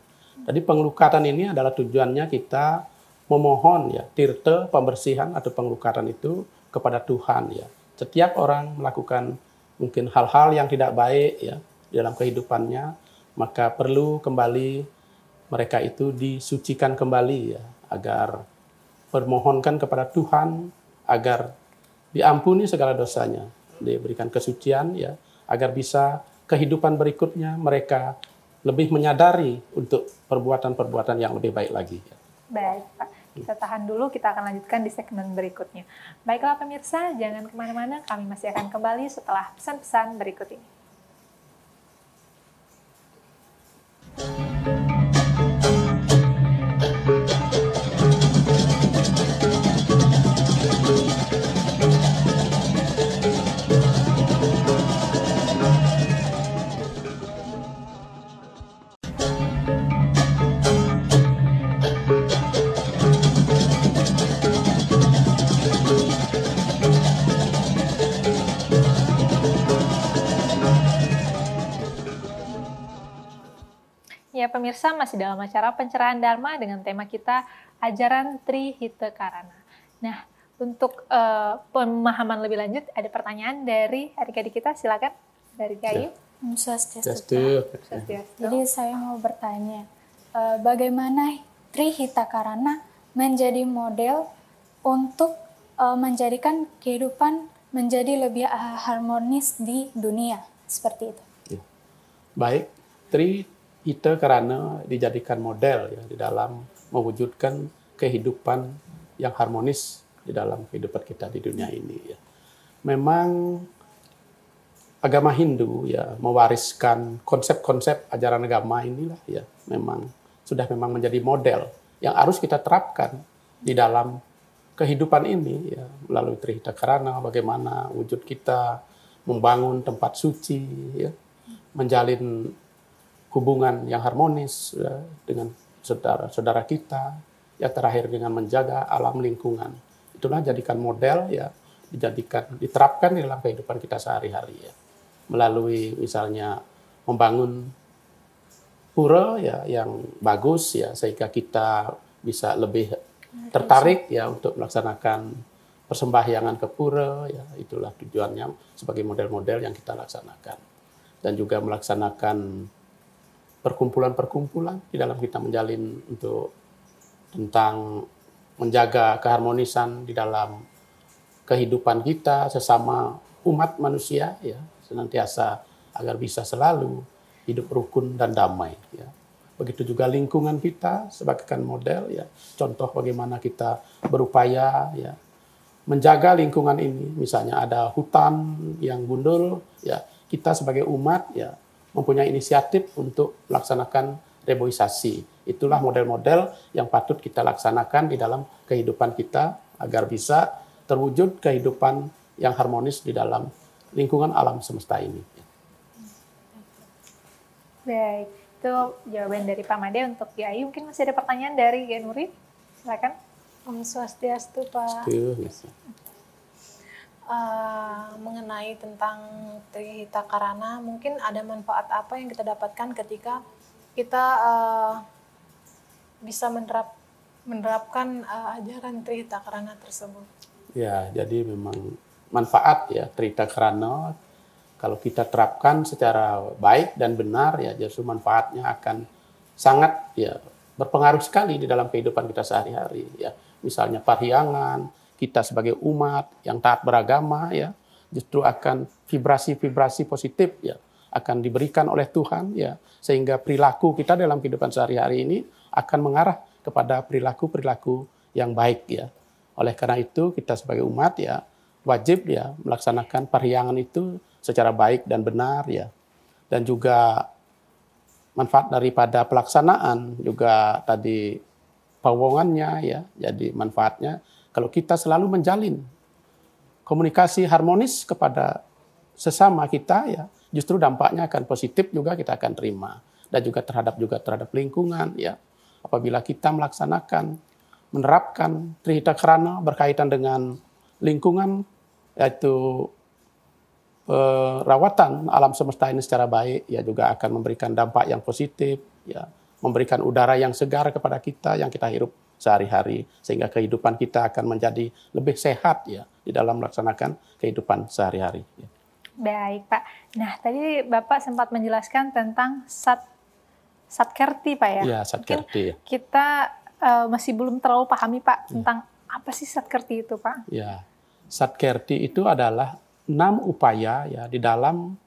Speaker 2: Jadi pengelukatan ini adalah tujuannya kita memohon ya tirta pembersihan atau pengelukatan itu kepada Tuhan ya. Setiap orang melakukan mungkin hal-hal yang tidak baik ya di dalam kehidupannya, maka perlu kembali mereka itu disucikan kembali ya, agar permohonkan kepada Tuhan agar diampuni segala dosanya, diberikan kesucian ya, agar bisa kehidupan berikutnya mereka lebih menyadari untuk perbuatan-perbuatan yang lebih baik lagi.
Speaker 1: Baik Pak, kita tahan dulu, kita akan lanjutkan di segmen berikutnya. Baiklah pemirsa, jangan kemana-mana, kami masih akan kembali setelah pesan-pesan berikut ini. Ya pemirsa, masih dalam acara pencerahan Dharma dengan tema kita ajaran Trihita Karana. Nah, untuk pemahaman lebih lanjut ada pertanyaan dari adik-adik kita, silakan dari Gayu.
Speaker 4: Swastiastu. Jadi saya mau bertanya, bagaimana Trihita Karana menjadi model untuk menjadikan kehidupan menjadi lebih harmonis di dunia seperti itu?
Speaker 2: Ya. Baik, Trihita Karana dijadikan model ya di dalam mewujudkan kehidupan yang harmonis di dalam kehidupan kita di dunia ini ya. Memang agama Hindu ya mewariskan konsep-konsep ajaran agama inilah ya memang menjadi model yang harus kita terapkan di dalam kehidupan ini ya, melalui Trihita Karana, bagaimana wujud kita membangun tempat suci ya, menjalin hubungan yang harmonis ya, dengan saudara-saudara kita, yang terakhir dengan menjaga alam lingkungan. Itulah jadikan model ya, diterapkan di dalam kehidupan kita sehari-hari ya, melalui misalnya membangun pura ya yang bagus ya, sehingga kita bisa lebih tertarik ya untuk melaksanakan persembahyangan ke pura ya, itulah tujuannya sebagai model-model yang kita laksanakan. Dan juga melaksanakan perkumpulan-perkumpulan di dalam kita menjalin untuk tentang menjaga keharmonisan di dalam kehidupan kita sesama umat manusia ya, senantiasa agar bisa selalu hidup rukun dan damai ya. Begitu juga lingkungan kita sebagai model ya, contoh bagaimana kita berupaya ya menjaga lingkungan ini. Misalnya ada hutan yang gundul ya, kita sebagai umat ya mempunyai inisiatif untuk melaksanakan reboisasi. Itulah model-model yang patut kita laksanakan di dalam kehidupan kita agar bisa terwujud kehidupan yang harmonis di dalam lingkungan alam semesta ini.
Speaker 1: Baik, itu jawaban dari Pak Made. Untuk Gayu mungkin masih ada pertanyaan dari Genuri, silakan.
Speaker 3: Om Swastiastu Pak.
Speaker 2: Itu,
Speaker 3: Mengenai tentang Trihita Karana, mungkin ada manfaat apa yang kita dapatkan ketika kita bisa menerapkan ajaran Trihita Karana tersebut?
Speaker 2: Ya, jadi memang manfaat ya Trihita Karana kalau kita terapkan secara baik dan benar ya, justru manfaatnya akan sangat ya berpengaruh sekali di dalam kehidupan kita sehari-hari ya. Misalnya parhiangan, kita sebagai umat yang taat beragama ya, justru akan vibrasi-vibrasi positif ya, akan diberikan oleh Tuhan ya, sehingga perilaku kita dalam kehidupan sehari-hari ini akan mengarah kepada perilaku-perilaku yang baik ya. Oleh karena itu kita sebagai umat ya wajib ya melaksanakan perhiangan itu secara baik dan benar ya. Dan juga manfaat daripada pelaksanaan juga tadi pawongannya ya. Jadi manfaatnya kalau kita selalu menjalin komunikasi harmonis kepada sesama kita ya, justru dampaknya akan positif juga kita akan terima, dan juga terhadap lingkungan ya. Apabila kita melaksanakan menerapkan Trihita Karana berkaitan dengan lingkungan, yaitu perawatan alam semesta ini secara baik ya, juga akan memberikan dampak yang positif ya, memberikan udara yang segar kepada kita yang kita hirup sehari-hari, sehingga kehidupan kita akan menjadi lebih sehat ya di dalam melaksanakan kehidupan sehari-hari. Ya.
Speaker 1: Baik, Pak. Nah, tadi Bapak sempat menjelaskan tentang Satkerti, Pak ya.
Speaker 2: Iya, Satkerti.
Speaker 1: Mungkin kita masih belum terlalu pahami, Pak, tentang apa sih Satkerti itu, Pak?
Speaker 2: Ya, Satkerti itu adalah 6 upaya ya di dalam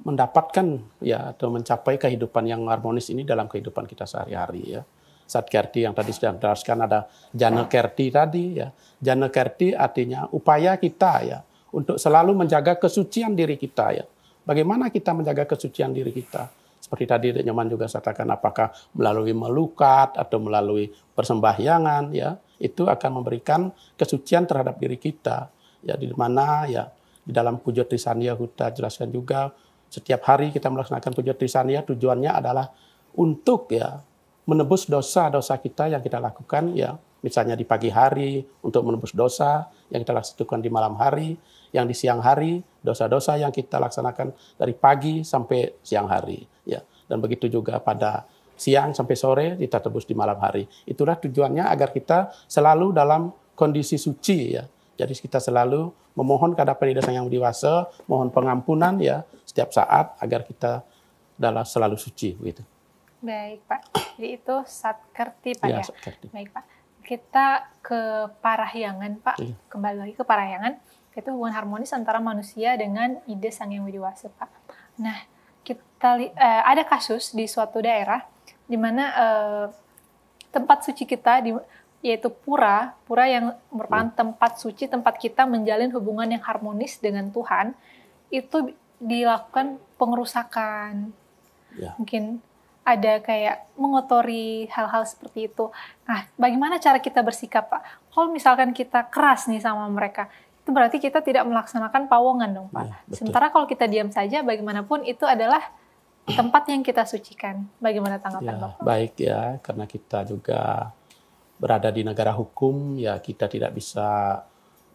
Speaker 2: mendapatkan ya atau mencapai kehidupan yang harmonis ini dalam kehidupan kita sehari-hari ya. Satkerti yang tadi sudah dijelaskan, ada Jana Kerti tadi ya. Jana Kerti artinya upaya kita ya untuk selalu menjaga kesucian diri kita ya. Bagaimana kita menjaga kesucian diri kita? Seperti tadi Nyoman juga katakan, apakah melalui melukat atau melalui persembahyangan ya, itu akan memberikan kesucian terhadap diri kita. Ya, di mana ya di dalam Puja Trisania kita jelaskan juga setiap hari kita melaksanakan Puja Trisania tujuannya adalah untuk ya menebus dosa-dosa kita yang kita lakukan ya, misalnya di pagi hari untuk menebus dosa yang kita lakukan di malam hari, yang di siang hari dosa-dosa yang kita laksanakan dari pagi sampai siang hari ya, dan begitu juga pada siang sampai sore kita tebus di malam hari. Itulah tujuannya agar kita selalu dalam kondisi suci ya. Jadi kita selalu memohon kehadapan Sang Yang Widi Wasa, mohon pengampunan ya setiap saat agar kita adalah selalu suci begitu.
Speaker 1: Baik, Pak. Jadi itu Satkerti, Pak ya.
Speaker 2: Satkerti.
Speaker 1: Baik, Pak. Kita ke Parahyangan, Pak. Iya. Kembali lagi ke Parahyangan. Itu hubungan harmonis antara manusia dengan ide Sang Yang Widi Wasa, Pak. Nah, ada kasus di suatu daerah di mana tempat suci kita yaitu pura yang merupakan tempat suci, tempat kita menjalin hubungan yang harmonis dengan Tuhan, itu dilakukan pengerusakan. Ya. Mungkin ada kayak mengotori hal-hal seperti itu. Nah, bagaimana cara kita bersikap, Pak? Kalau misalkan kita keras nih sama mereka, itu berarti kita tidak melaksanakan pawongan dong, Pak. Ya, sementara kalau kita diam saja, bagaimanapun itu adalah tempat yang kita sucikan. Bagaimana tanggapan Bapak?
Speaker 2: Baik ya, karena kita juga berada di negara hukum, ya kita tidak bisa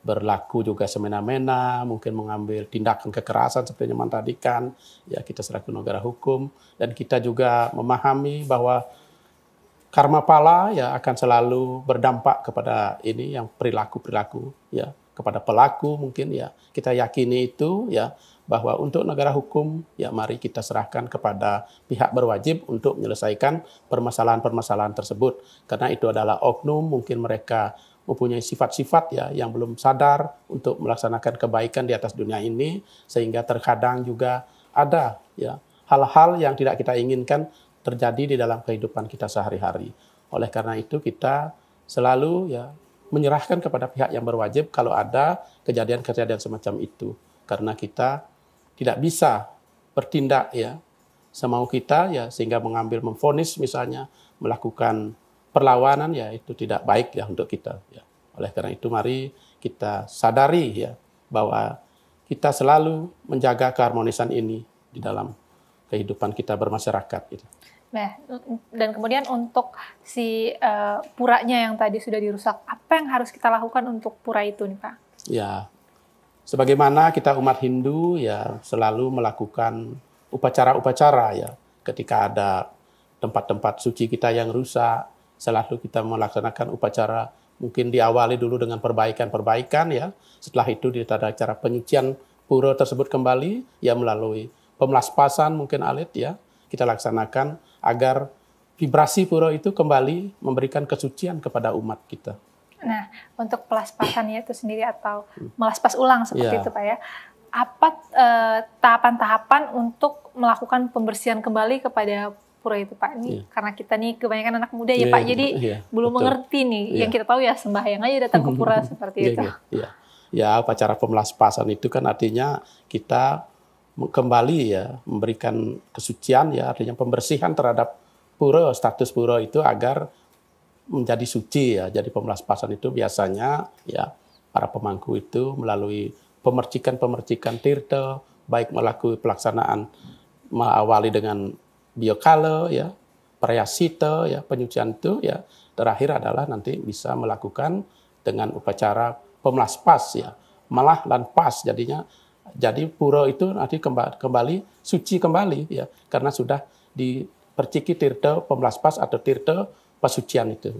Speaker 2: berlaku juga semena-mena, mungkin mengambil tindakan kekerasan seperti yang tadi kan, ya kita selaku negara hukum, dan kita juga memahami bahwa karma pala ya akan selalu berdampak kepada ini yang perilaku ya kepada pelaku mungkin ya, kita yakini itu ya bahwa untuk negara hukum ya mari kita serahkan kepada pihak berwajib untuk menyelesaikan permasalahan-permasalahan tersebut, karena itu adalah oknum, mungkin mereka mempunyai sifat-sifat ya yang belum sadar untuk melaksanakan kebaikan di atas dunia ini, sehingga terkadang juga ada ya hal-hal yang tidak kita inginkan terjadi di dalam kehidupan kita sehari-hari. Oleh karena itu kita selalu ya menyerahkan kepada pihak yang berwajib kalau ada kejadian-kejadian semacam itu, karena kita tidak bisa bertindak ya semau kita ya, sehingga memvonis misalnya melakukan perlawanan ya itu tidak baik ya untuk kita ya. Oleh karena itu mari kita sadari ya bahwa kita selalu menjaga keharmonisan ini di dalam kehidupan kita bermasyarakat gitu.
Speaker 1: Nah, dan kemudian untuk si puranya yang tadi sudah dirusak, apa yang harus kita lakukan untuk pura itu nih, Pak?
Speaker 2: Ya, sebagaimana kita umat Hindu ya selalu melakukan upacara-upacara ya, ketika ada tempat-tempat suci kita yang rusak, selalu kita melaksanakan upacara, mungkin diawali dulu dengan perbaikan-perbaikan ya, setelah itu ada cara penyucian pura tersebut kembali ya melalui pemelaspasan mungkin alit ya, kita laksanakan agar vibrasi pura itu kembali memberikan kesucian kepada umat kita.
Speaker 1: Nah, untuk pelaspasannya itu sendiri atau melaspas ulang seperti itu Pak ya, apa tahapan-tahapan untuk melakukan pembersihan kembali kepada pura itu Pak? Ini karena kita nih kebanyakan anak muda ya Pak, jadi belum mengerti nih. Yang kita tahu ya sembahyang aja datang ke pura seperti itu.
Speaker 2: Ya, upacara pemelaspasan itu kan artinya kita kembali ya, memberikan kesucian ya, artinya pembersihan terhadap pura, status pura itu agar menjadi suci ya. Jadi pemelaspasan itu biasanya ya para pemangku itu melalui pemercikan tirta, baik melalui pelaksanaan mengawali dengan biokala ya, prayasita ya, penyucian itu ya, terakhir adalah nanti bisa melakukan dengan upacara pemelaspas ya, malah dan pas jadinya. Jadi pura itu nanti kembali suci kembali ya, karena sudah diperciki tirta pemelaspas atau tirta pasucian itu.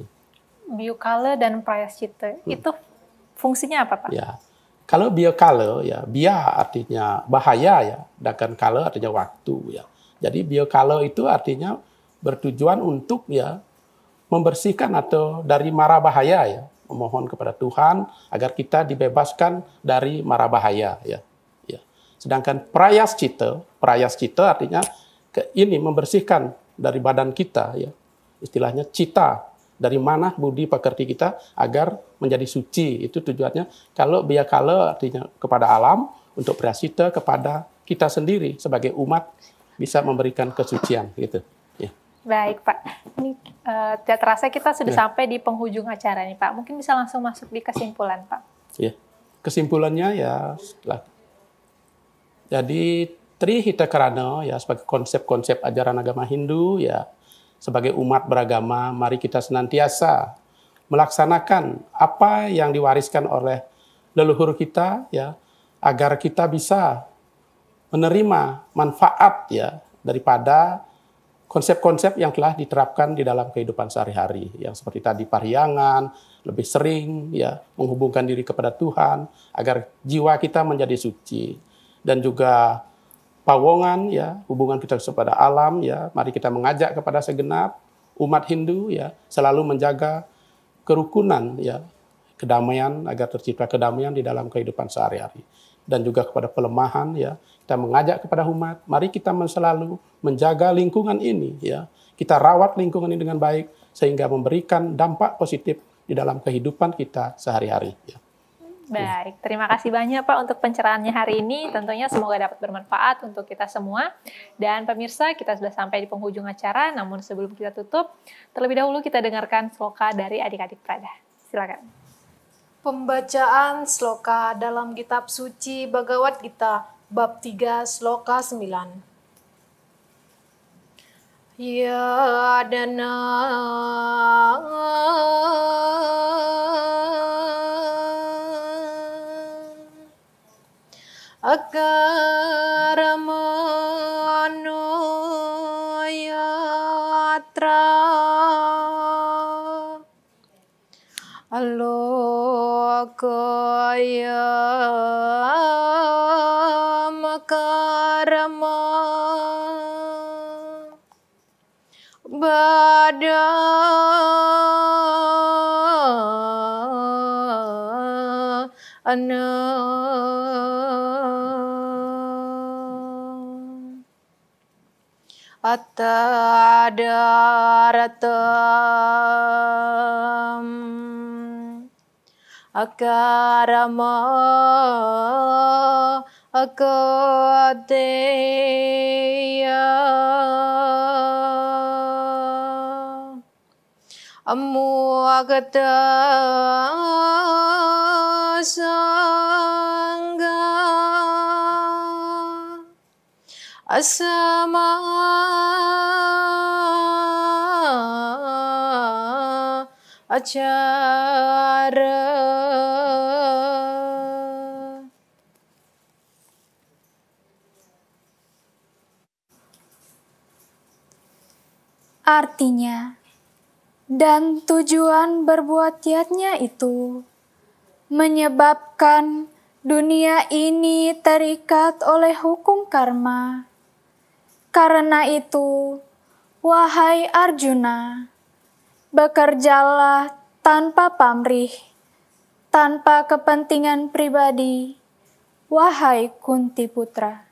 Speaker 1: Biokala dan prayascita itu fungsinya apa Pak?
Speaker 2: Ya, kalau biokala ya, bia artinya bahaya ya, sedangkan kala artinya waktu ya. Jadi biokala itu artinya bertujuan untuk ya membersihkan atau dari mara bahaya ya, memohon kepada Tuhan agar kita dibebaskan dari mara bahaya ya. Sedangkan prayascita artinya ini membersihkan dari badan kita ya. Istilahnya cita, dari mana budi pekerti kita agar menjadi suci. Itu tujuannya. Kalau biakala artinya kepada alam, untuk prayascita kepada kita sendiri sebagai umat bisa memberikan kesucian gitu. Ya.
Speaker 1: Baik Pak, ini tidak terasa kita sudah sampai di penghujung acara nih Pak. Mungkin bisa langsung masuk di kesimpulan Pak.
Speaker 2: Ya. Kesimpulannya ya setelah jadi Trihita Karana ya sebagai konsep-konsep ajaran agama Hindu ya, sebagai umat beragama mari kita senantiasa melaksanakan apa yang diwariskan oleh leluhur kita ya, agar kita bisa menerima manfaat ya daripada konsep-konsep yang telah diterapkan di dalam kehidupan sehari-hari, yang seperti tadi pariangan, lebih sering ya menghubungkan diri kepada Tuhan agar jiwa kita menjadi suci. Dan juga pawongan ya, hubungan kita kepada alam ya, mari kita mengajak kepada segenap umat Hindu ya selalu menjaga kerukunan ya, kedamaian agar tercipta kedamaian di dalam kehidupan sehari-hari. Dan juga kepada pelemahan ya, kita mengajak kepada umat, mari kita selalu menjaga lingkungan ini ya. Kita rawat lingkungan ini dengan baik sehingga memberikan dampak positif di dalam kehidupan kita sehari-hari ya.
Speaker 1: Baik, terima kasih banyak Pak untuk pencerahannya hari ini. Tentunya semoga dapat bermanfaat untuk kita semua. Dan pemirsa, kita sudah sampai di penghujung acara. Namun sebelum kita tutup, terlebih dahulu kita dengarkan sloka dari adik-adik Prada. Silakan.
Speaker 3: Pembacaan sloka dalam kitab suci Bhagavad Gita, bab 3, sloka 9. Ya dana akaramano yatra alokaya makarama bada Atadaratam akarama akateya amuagata sangga asama acara.
Speaker 4: Artinya, dan tujuan berbuat jahatnya itu menyebabkan dunia ini terikat oleh hukum karma. Karena itu, wahai Arjuna, bekerjalah tanpa pamrih, tanpa kepentingan pribadi, Wahai Kunti Putra.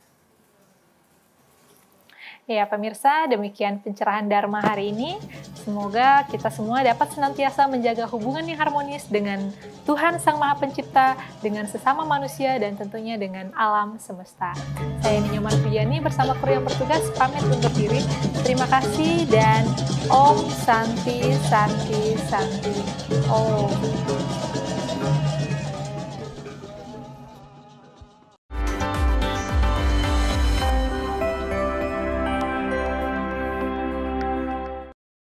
Speaker 1: Ya pemirsa, demikian pencerahan Dharma hari ini. Semoga kita semua dapat senantiasa menjaga hubungan yang harmonis dengan Tuhan Sang Maha Pencipta, dengan sesama manusia, dan tentunya dengan alam semesta. Saya Ninyoman Pujani bersama kru yang bertugas pamit undur diri. Terima kasih dan Om Santi Santi Santi Om.